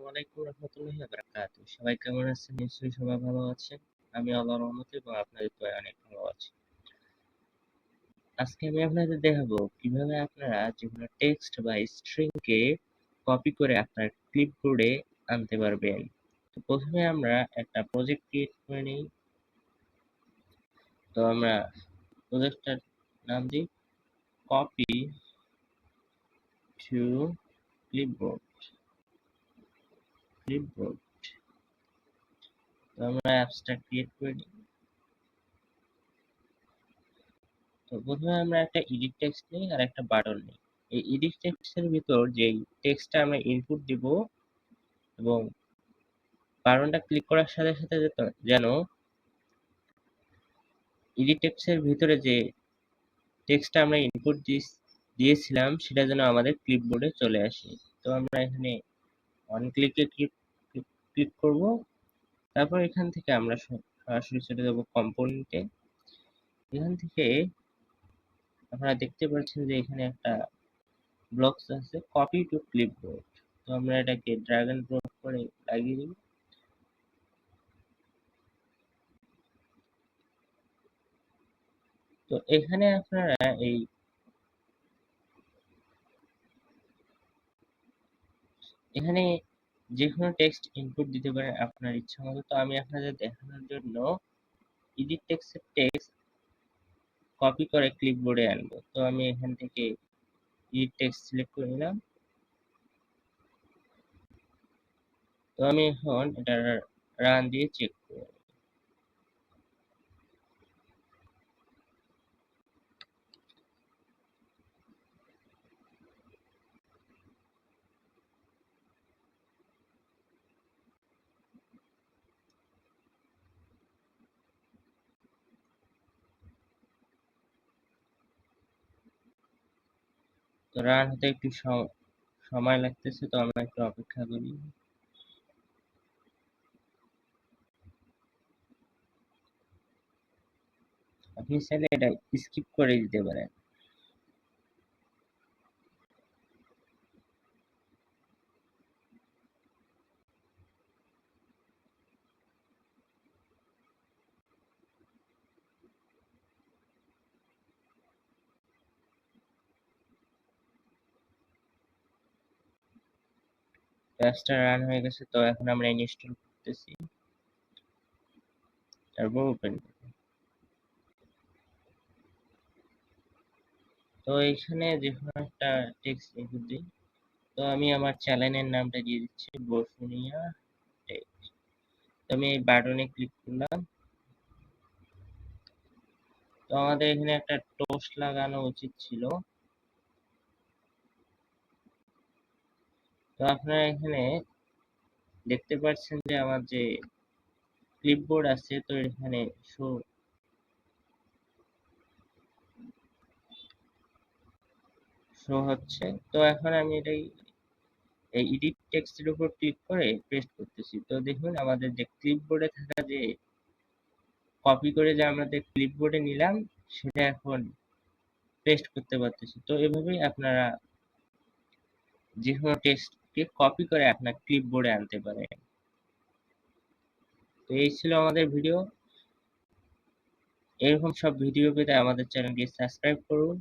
আলাইকুম রহমতুল্লাহি ওয়া বারাকাতুহু। সবাই কেমন আছেন? নিশ্চয়ই সবাই ভালো আছেন। আমি আল্লাহর রহমতে এবং আপনাদের দয়ায় অনেক ভালো আছি। আজকে আমি আপনাদের দেখাবো কিভাবে আপনারা যেকোনো টেক্সট বা স্ট্রিং কে কপি করে আপনার ক্লিপবোর্ডে আনতে পারবেন। তো প্রথমে আমরা একটা প্রজেক্ট ক্রিয়েট করে নিই। তো আমরা প্রজেক্টটার নাম দিই কপি টু ক্লিপবোর্ড। তো আমরা অ্যাপসটা ক্রিয়েট করে নিই। তো প্রথমে আমরা একটা এডিট টেক্সট নিই আর একটা বাটন নিই। এই এডিট টেক্সটের ভিতর যে টেক্সটটা আমরা ইনপুট দিব এবং বাটনটা ক্লিক করার সাথে সাথে যেন এডিট টেক্সটের ভিতরে যে টেক্সটটা আমরা ইনপুট দিয়েছিলাম সেটা যেন আমাদের ক্লিপবোর্ডে চলে আসে। তো আমরা এখানে অন ক্লিকে ক্লিক করব। তারপর এখান থেকে আমরা সরাসরি চলে যাব কম্পোনেন্টে। এখান থেকে আপনারা দেখতে পাচ্ছেন যে এখানে একটা ব্লকস আছে কপি টু ক্লিপবোর্ড। তো আমরা এটাকে ড্র্যাগ এন্ড ড্রপ করে লাগিয়ে দিব। তো এখানে আপনারা এখানে যে কোনো টেক্সট ইনপুট দিতে পারেন আপনার ইচ্ছা মতো। তো আমি আপনাদের দেখানোর জন্য এডিট টেক্সটের টেক্সট কপি করে ক্লিপবোর্ডে আনবো। তো আমি এখান থেকে এডিট টেক্সট সিলেক্ট করে নিলাম। তো আমি এখন এটা রান দিয়ে চেক করব। তো রান হতে একটু সময় লাগতেছে, তো আমরা একটু অপেক্ষা করি। আপনি চাইলে এটা স্কিপ করে দিতে পারেন। অ্যাপসটা রান হয়ে গেছে, তো এখন আমরা ইনস্টল করতেছি। তারপর ওপেন। তো এখানে যেকোনো একটা টেক্সট ইনপুট দিই। তো আমি আমার চ্যানেলের নামটা দিয়ে দিচ্ছি বসুনিয়া টেক্সট। তো আমি এই বাটনে ক্লিক করলাম। তো আমাদের এখানে একটা টোস্ট লাগানো উচিত ছিল। তো আপনারা এখানে দেখতে পাচ্ছেন যে আমার যে ক্লিপবোর্ড আছে, তো এখানে শো হচ্ছে। তো এখন আমি এই এডিট টেক্সটের উপর ক্লিক করে পেস্ট করতেছি। তো দেখুন আমাদের যে ক্লিপবোর্ডে থাকা যে কপি করে যে আমাদের ক্লিপবোর্ডে নিলাম সেটা এখন পেস্ট করতে পারতেছি। তো এভাবেই আপনারা যে কোনো টেক্সটকে কপি করে আপনার ক্লিপবোর্ডে আনতে পারেন। তো এই ছিল আমাদের ভিডিও। এরকম সব ভিডিও পেতে আমাদের চ্যানেলটি সাবস্ক্রাইব করুন।